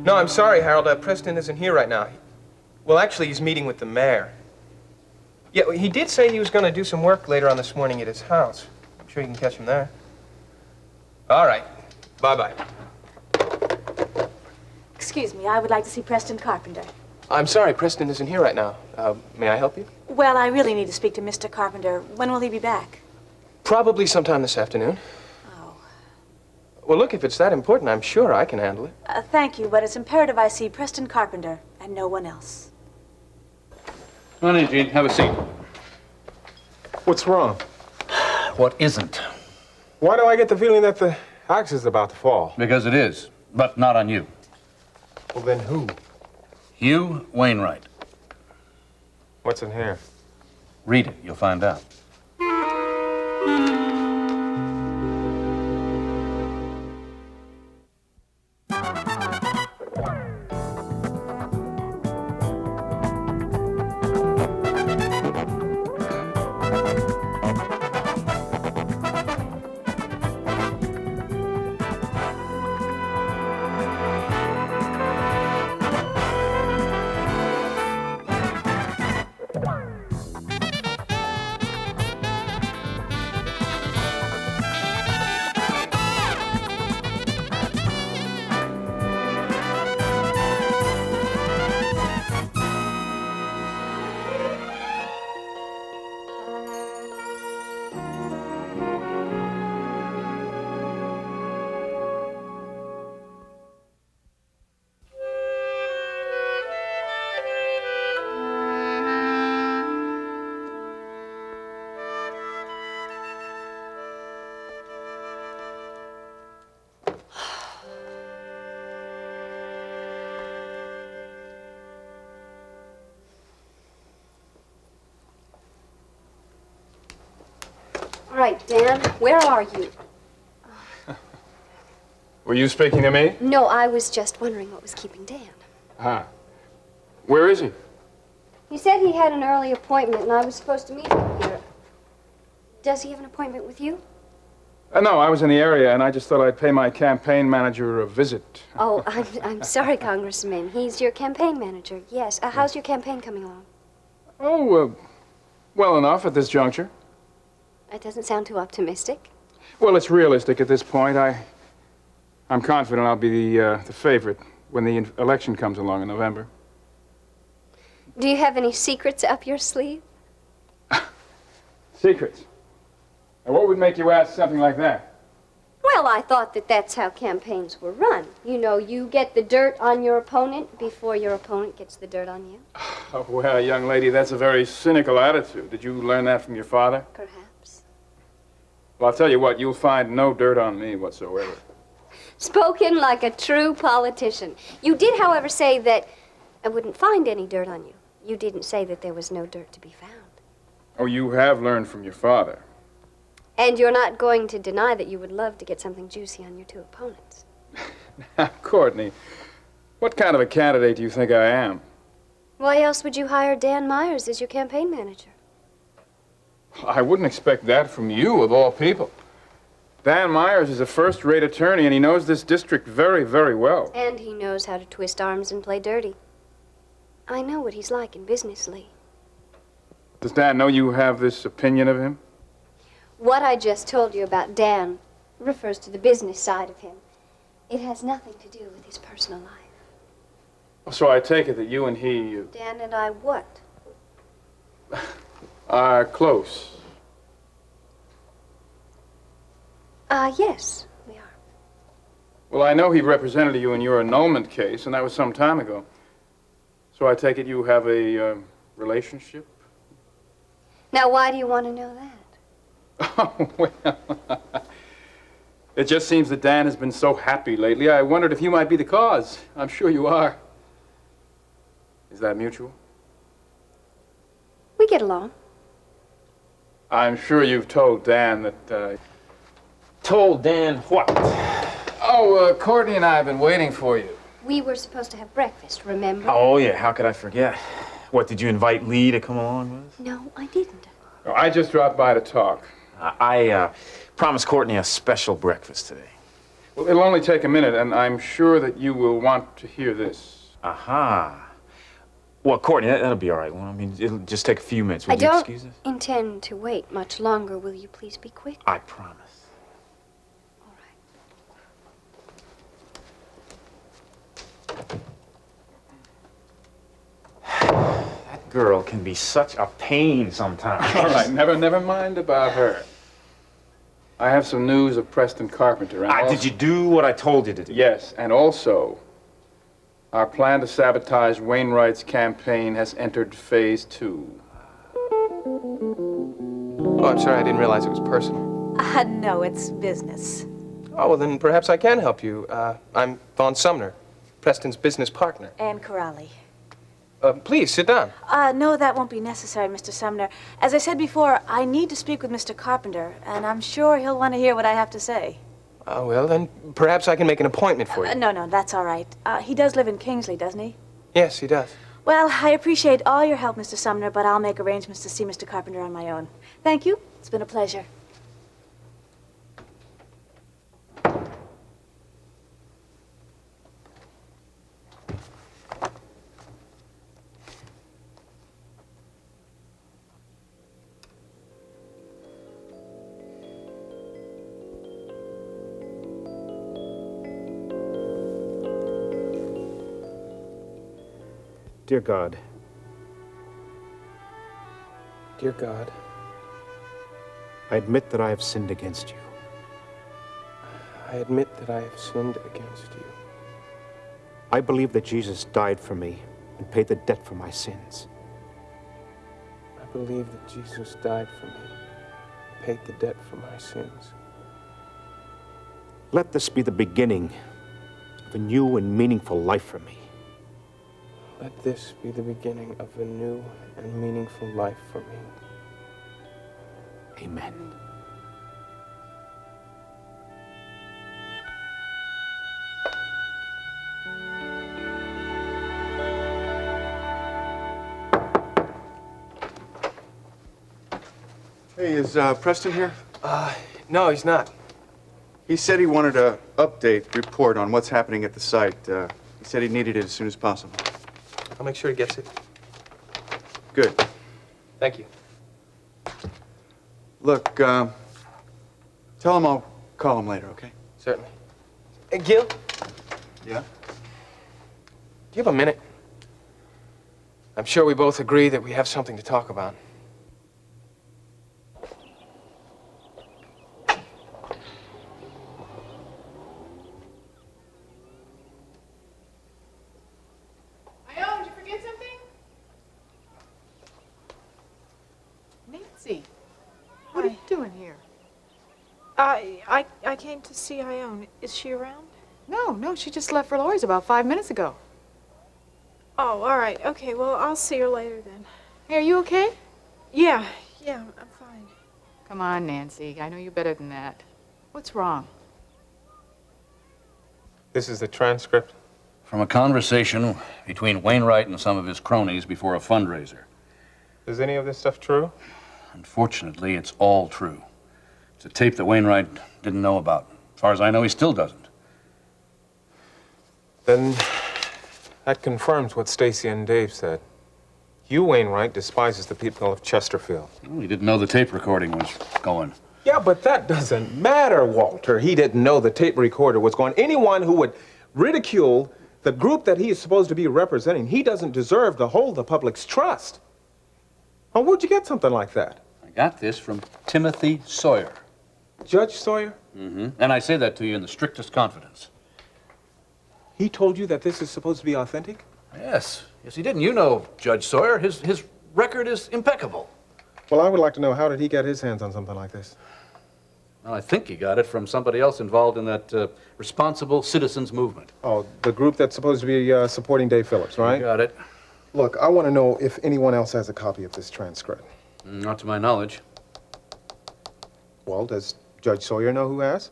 No, I'm sorry, Harold. Preston isn't here right now. Well, actually, he's meeting with the mayor. Yeah, he did say he was going to do some work later on this morning at his house. I'm sure you can catch him there. All right. Bye-bye. Excuse me, I would like to see Preston Carpenter. I'm sorry, Preston isn't here right now. May I help you? Well, I really need to speak to Mr. Carpenter. When will he be back? Probably sometime this afternoon. Oh. Well, look, if it's that important, I'm sure I can handle it. Thank you, but it's imperative I see Preston Carpenter and no one else. Come on in, Gene. Have a seat. What's wrong? What isn't? Why do I get the feeling that the axe is about to fall? Because it is, but not on you. Well, then who? Hugh Wainwright. What's in here? Read it. You'll find out. All right, Dan, where are you? Were you speaking to me? No, I was just wondering what was keeping Dan. Huh. Where is he? He said he had an early appointment and I was supposed to meet him here. Does he have an appointment with you? No, I was in the area and I just thought I'd pay my campaign manager a visit. Oh, I'm sorry, Congressman. He's your campaign manager, yes. How's your campaign coming along? Oh, well enough at this juncture. That doesn't sound too optimistic. Well, it's realistic at this point. I'm confident I'll be the favorite when the election comes along in November. Do you have any secrets up your sleeve? Secrets? Now, what would make you ask something like that? Well, I thought that that's how campaigns were run. You know, you get the dirt on your opponent before your opponent gets the dirt on you. Oh, well, young lady, that's a very cynical attitude. Did you learn that from your father? Perhaps. Well, I'll tell you what, you'll find no dirt on me whatsoever. Spoken like a true politician. You did, however, say that I wouldn't find any dirt on you. You didn't say that there was no dirt to be found. Oh, you have learned from your father. And you're not going to deny that you would love to get something juicy on your two opponents. Now, Courtney, what kind of a candidate do you think I am? Why else would you hire Dan Myers as your campaign manager? I wouldn't expect that from you, of all people. Dan Myers is a first-rate attorney, and he knows this district very, very well. And he knows how to twist arms and play dirty. I know what he's like in business, Lee. Does Dan know you have this opinion of him? What I just told you about Dan refers to the business side of him. It has nothing to do with his personal life. So I take it that you and he Dan and I what? are close. Yes, we are. Well, I know he represented you in your annulment case, and that was some time ago. So I take it you have a relationship? Now, why do you want to know that? Oh, well, it just seems that Dan has been so happy lately. I wondered if you might be the cause. I'm sure you are. Is that mutual? We get along. I'm sure you've told Dan that, Told Dan what? Oh, Courtney and I have been waiting for you. We were supposed to have breakfast, remember? Oh, yeah, how could I forget? What, did you invite Lee to come along with us? No, I didn't. Oh, I just dropped by to talk. I promised Courtney a special breakfast today. Well, it'll only take a minute, and I'm sure that you will want to hear this. Aha. Well, Courtney, that'll be all right. Well, I mean, it'll just take a few minutes. Will I you don't excuse us? intend to wait much longer. Will you please be quick? I promise. All right. That girl can be such a pain sometimes. All right, never mind about her. I have some news of Preston Carpenter. And Did you do what I told you to do? Yes, and also, our plan to sabotage Wainwright's campaign has entered phase 2. Oh, I'm sorry, I didn't realize it was personal. No, it's business. Oh, well, then perhaps I can help you. I'm Vaughn Sumner, Preston's business partner. Anne Corrali. Please, sit down. No, that won't be necessary, Mr. Sumner. As I said before, I need to speak with Mr. Carpenter, and I'm sure he'll want to hear what I have to say. Well, then perhaps I can make an appointment for you. No, that's all right. He does live in Kingsley, doesn't he? Yes, he does. Well, I appreciate all your help, Mr. Sumner, but I'll make arrangements to see Mr. Carpenter on my own. Thank you. It's been a pleasure. Dear God, Dear God, I admit that I have sinned against you. I admit that I have sinned against you. I believe that Jesus died for me and paid the debt for my sins. I believe that Jesus died for me, paid the debt for my sins. Let this be the beginning of a new and meaningful life for me. Let this be the beginning of a new and meaningful life for me. Amen. Hey, is Preston here? No, he's not. He said he wanted an update report on what's happening at the site. He said he needed it as soon as possible. I'll make sure he gets it. Good. Thank you. Look, tell him I'll call him later, okay? Certainly. Hey, Gil, do Yeah? you have a minute? I'm sure we both agree that we have something to talk about. Did you forget something? Nancy, what are you doing here? I came to see Ione. Is she around? No, she just left for Lori's about 5 minutes ago. Oh, all right. Okay, well, I'll see her later then. Hey, are you okay? Yeah, I'm fine. Come on, Nancy. I know you better than that. What's wrong? This is the transcript? From a conversation between Wainwright and some of his cronies before a fundraiser. Is any of this stuff true? Unfortunately, it's all true. It's a tape that Wainwright didn't know about. As far as I know, he still doesn't. Then that confirms what Stacy and Dave said. Hugh Wainwright despises the people of Chesterfield. Well, he didn't know the tape recording was going. Yeah, but that doesn't matter, Walter. He didn't know the tape recorder was going. Anyone who would ridicule the group that he is supposed to be representing, he doesn't deserve to hold the public's trust. Oh, where'd you get something like that? I got this from Timothy Sawyer. Judge Sawyer? Mm-hmm. And I say that to you in the strictest confidence. He told you that this is supposed to be authentic? Yes, he didn't. You know Judge Sawyer. His record is impeccable. Well, I would like to know, how did he get his hands on something like this? Well, I think he got it from somebody else involved in that responsible citizens movement. Oh, the group that's supposed to be supporting Dave Phillips, right? You got it. Look, I want to know if anyone else has a copy of this transcript. Not to my knowledge. Well, does Judge Sawyer know who has?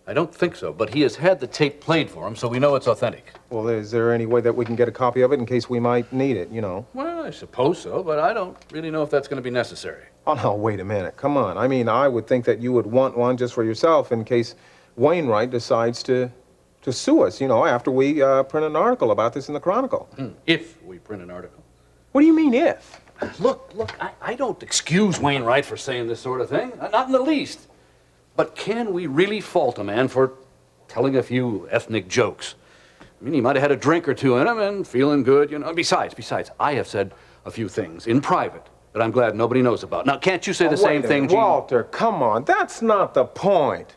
I don't think so, but he has had the tape played for him, so we know it's authentic. Well, is there any way that we can get a copy of it in case we might need it, you know? Well, I suppose so, but I don't really know if that's going to be necessary. Oh, no, wait a minute. Come on. I mean, I would think that you would want one just for yourself in case Wainwright decides to sue us, after we print an article about this in the Chronicle. If we print an article. What do you mean, if? Look, I don't excuse Wainwright for saying this sort of thing, not in the least. But can we really fault a man for telling a few ethnic jokes? I mean, he might have had a drink or two in him and feeling good, Besides, I have said a few things in private that I'm glad nobody knows about. Now, can't you say the same thing, Gene? Walter, come on. That's not the point.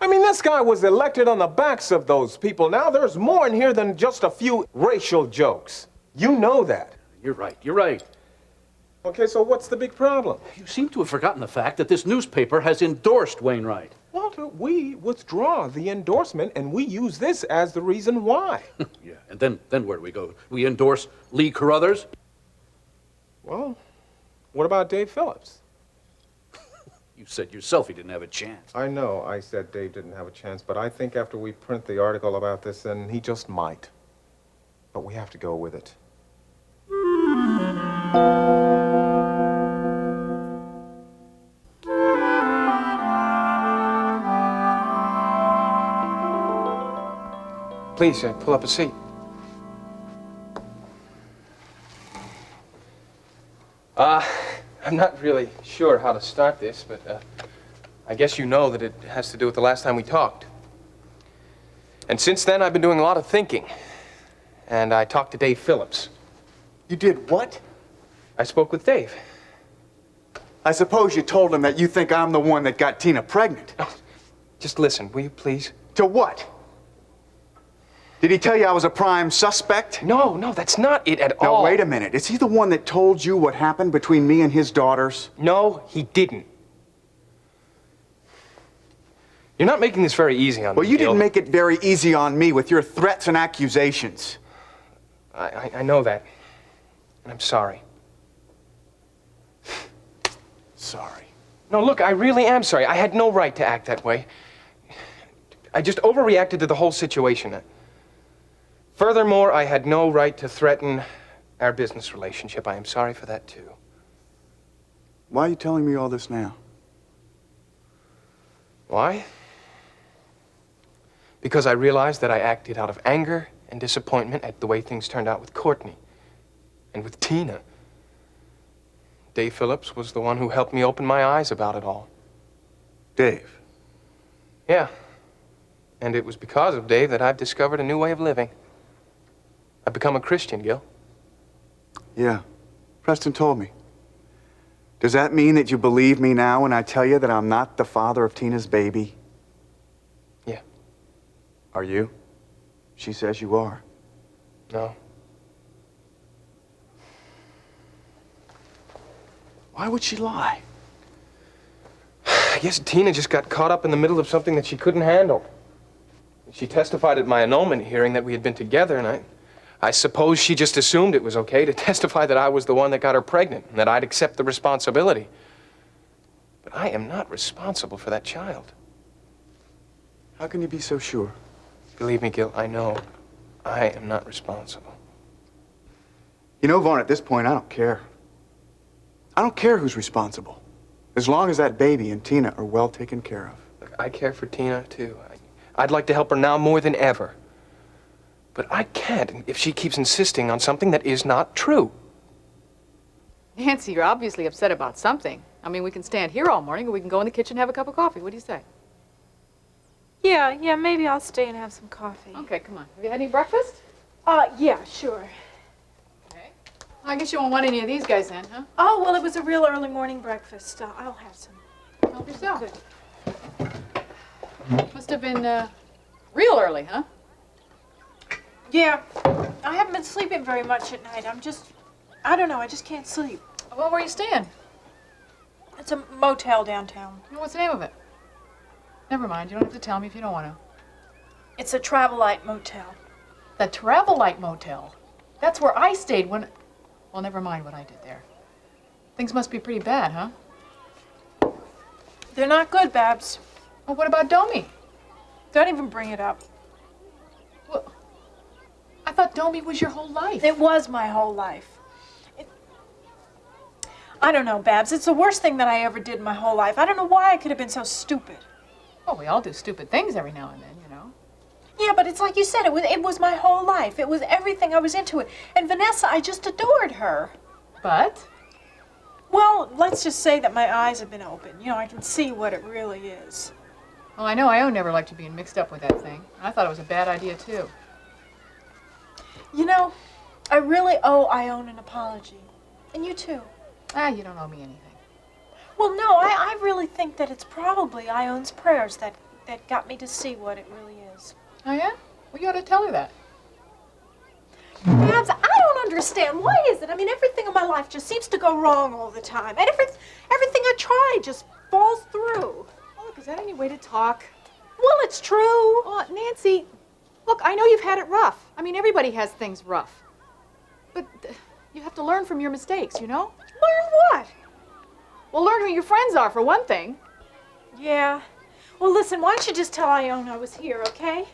I mean, this guy was elected on the backs of those people. Now there's more in here than just a few racial jokes. You know that. You're right. Okay, so what's the big problem? You seem to have forgotten the fact that this newspaper has endorsed Wainwright. Walter, we withdraw the endorsement and we use this as the reason why. Yeah, and then where do we go? We endorse Lee Carruthers? Well, what about Dave Phillips? You said yourself he didn't have a chance. I know I said Dave didn't have a chance, but I think after we print the article about this, then he just might. But we have to go with it. Please, pull up a seat. I'm not really sure how to start this, but I guess you know that it has to do with the last time we talked. And since then, I've been doing a lot of thinking. And I talked to Dave Phillips. You did what? I spoke with Dave. I suppose you told him that you think I'm the one that got Tina pregnant. Oh, just listen, will you please? To what? Did he tell you I was a prime suspect? No, that's not it at all. No, wait a minute. Is he the one that told you what happened between me and his daughters? No, he didn't. You're not making this very easy on me, Well, you Gil. didn't make it very easy on me with your threats and accusations. I know that. And I'm sorry. Sorry. No, look, I really am sorry. I had no right to act that way. I just overreacted to the whole situation. Furthermore, I had no right to threaten our business relationship. I am sorry for that, too. Why are you telling me all this now? Why? Because I realized that I acted out of anger and disappointment at the way things turned out with Courtney and with Tina. Dave Phillips was the one who helped me open my eyes about it all. Dave? Yeah. And it was because of Dave that I've discovered a new way of living. I've become a Christian, Gil. Yeah. Preston told me. Does that mean that you believe me now when I tell you that I'm not the father of Tina's baby? Yeah. Are you? She says you are. No. Why would she lie? I guess Tina just got caught up in the middle of something that she couldn't handle. She testified at my annulment hearing that we had been together, and I suppose she just assumed it was okay to testify that I was the one that got her pregnant and that I'd accept the responsibility. But I am not responsible for that child. How can you be so sure? Believe me, Gil, I know I am not responsible. You know, Vaughn, at this point, I don't care. I don't care who's responsible, as long as that baby and Tina are well taken care of. Look, I care for Tina, too. I'd like to help her now more than ever. But I can't if she keeps insisting on something that is not true. Nancy, you're obviously upset about something. I mean, we can stand here all morning, or we can go in the kitchen and have a cup of coffee. What do you say? Yeah, maybe I'll stay and have some coffee. Okay, come on. Have you had any breakfast? Yeah, sure. Okay. I guess you won't want any of these guys then, huh? Oh, well, it was a real early morning breakfast. I'll have some. Help yourself. Good. Must have been real early, huh? Yeah, I haven't been sleeping very much at night. I don't know, I just can't sleep. Well, where are you staying? It's a motel downtown. What's the name of it? Never mind. You don't have to tell me if you don't want to. It's a Travelite motel. The Travelite Motel. That's where I stayed when... Well, never mind what I did there. Things must be pretty bad, huh? They're not good, Babs. Well, what about Domi? Don't even bring it up. Well, I thought Domi was your whole life. It was my whole life. I don't know, Babs. It's the worst thing that I ever did in my whole life. I don't know why I could have been so stupid. Well, we all do stupid things every now and then, you know. Yeah, but it's like you said, it was my whole life. It was everything. I was into it. And Vanessa, I just adored her. But? Well, let's just say that my eyes have been opened. You know, I can see what it really is. Well, I know Ione never liked you being mixed up with that thing. I thought it was a bad idea, too. You know, I really owe Ione an apology. And you too. Ah, you don't owe me anything. Well, no, I really think that it's probably Ione's prayers that got me to see what it really is. Oh, yeah? Well, you ought to tell her that. Babs, I don't understand. Why is it? I mean, everything in my life just seems to go wrong all the time. And everything I try just falls through. Oh, look, is that any way to talk? Well, it's true. Oh, Nancy, look, I know you've had it rough. I mean, everybody has things rough. But you have to learn from your mistakes, you know? Learn what? Well, learn who your friends are, for one thing. Yeah. Well, listen, why don't you just tell Ione I was here, okay?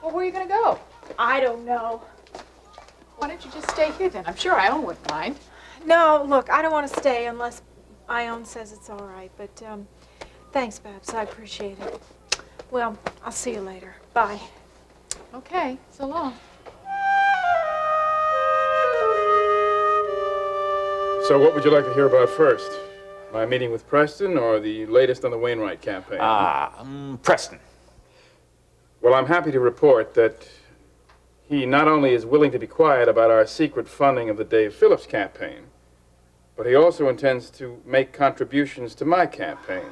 Well, where are you going to go? I don't know. Why don't you just stay here, then? I'm sure Ione wouldn't mind. No, look, I don't want to stay unless Ione says it's all right. But thanks, Babs. I appreciate it. Well, I'll see you later. Bye. Okay, so long. So what would you like to hear about first? My meeting with Preston or the latest on the Wainwright campaign? Preston. Well, I'm happy to report that he not only is willing to be quiet about our secret funding of the Dave Phillips campaign, but he also intends to make contributions to my campaign.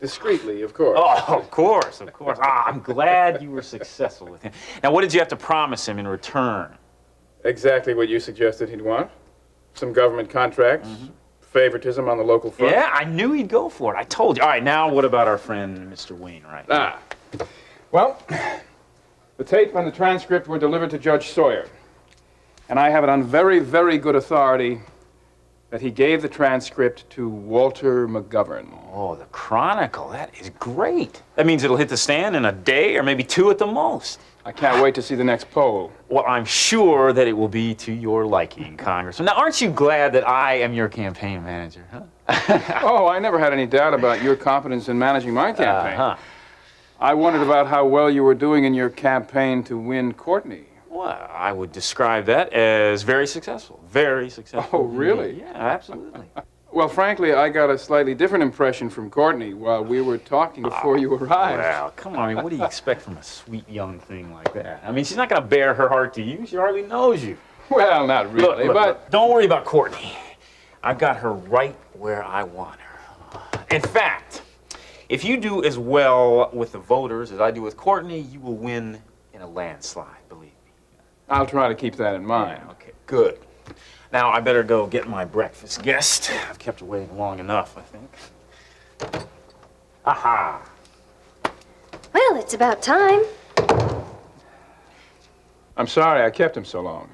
Discreetly, of course. Oh, of course, of course. I'm glad you were successful with him. Now, what did you have to promise him in return? Exactly what you suggested he'd want. Some government contracts, favoritism on the local front. Yeah, I knew he'd go for it. I told you. All right, now what about our friend, Mr. Wainwright? Well, the tape and the transcript were delivered to Judge Sawyer. And I have it on very, very good authority that he gave the transcript to Walter McGovern. Oh, the Chronicle. That is great. That means it'll hit the stand in a day or maybe two at the most. I can't wait to see the next poll. Well, I'm sure that it will be to your liking, Congressman. Now, aren't you glad that I am your campaign manager, huh? Oh, I never had any doubt about your competence in managing my campaign. I wondered about how well you were doing in your campaign to win Courtney. Well, I would describe that as very successful. Very successful. Oh, really? Yeah, absolutely. Well, frankly, I got a slightly different impression from Courtney while we were talking before you arrived. Well, come on. I mean, what do you expect from a sweet young thing like that? I mean, she's not going to bare her heart to you. She hardly knows you. Well, not really, Look, don't worry about Courtney. I've got her right where I want her. In fact, if you do as well with the voters as I do with Courtney, you will win in a landslide, believe me. I'll try to keep that in mind. Yeah, okay, good. Now, I better go get my breakfast guest. I've kept her waiting long enough, I think. Aha! Well, it's about time. I'm sorry I kept him so long.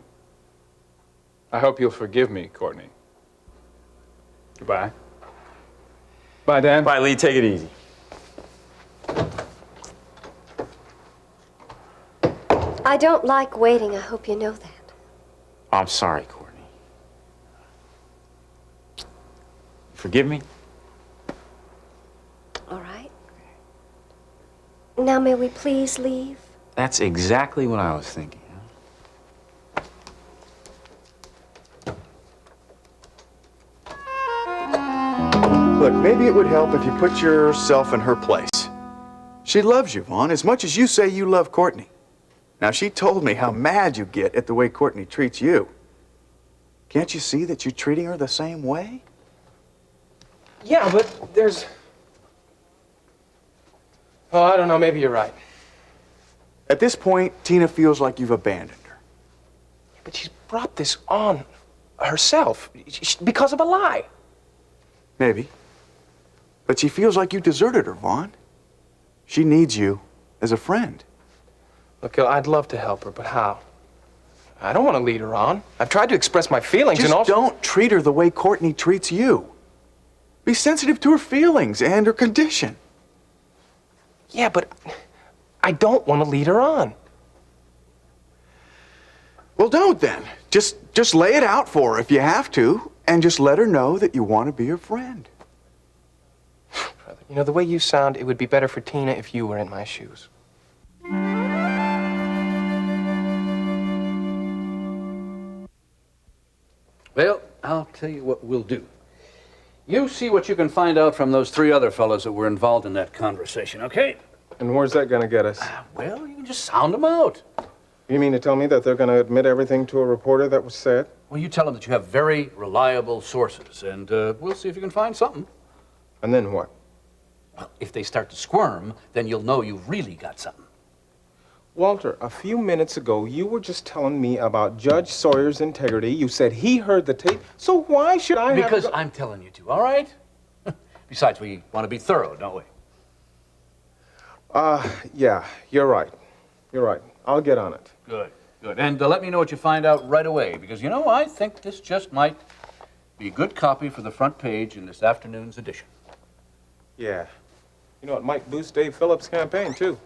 I hope you'll forgive me, Courtney. Goodbye. Bye, Dan. Bye, Lee. Take it easy. I don't like waiting. I hope you know that. I'm sorry, Courtney. Forgive me? All right. Now, may we please leave? That's exactly what I was thinking. Look, maybe it would help if you put yourself in her place. She loves you, Vaughn, as much as you say you love Courtney. Now, she told me how mad you get at the way Courtney treats you. Can't you see that you're treating her the same way? Yeah, but there's... Oh, I don't know, maybe you're right. At this point, Tina feels like you've abandoned her. But she's brought this on herself because of a lie. Maybe. But she feels like you deserted her, Vaughn. She needs you as a friend. Look, I'd love to help her, but how? I don't want to lead her on. I've tried to express my feelings Just and also... don't treat her the way Courtney treats you. Be sensitive to her feelings and her condition. Yeah, but I don't want to lead her on. Well, don't then. Just lay it out for her if you have to, and just let her know that you want to be her friend. Rather You know, the way you sound, it would be better for Tina if you were in my shoes. Well, I'll tell you what we'll do. You see what you can find out from those 3 other fellows that were involved in that conversation, okay? And where's that gonna get us? Well, you can just sound them out. You mean to tell me that they're gonna admit everything to a reporter that was said? Well, you tell them that you have very reliable sources, and we'll see if you can find something. And then what? Well, if they start to squirm, then you'll know you've really got something. Walter, a few minutes ago, you were just telling me about Judge Sawyer's integrity. You said he heard the tape, so why should I have Because to go- I'm telling you to, all right? Besides, we want to be thorough, don't we? Yeah, you're right. You're right. I'll get on it. Good, good. And let me know what you find out right away, because, you know, I think this just might be a good copy for the front page in this afternoon's edition. Yeah. You know, it might boost Dave Phillips' campaign, too.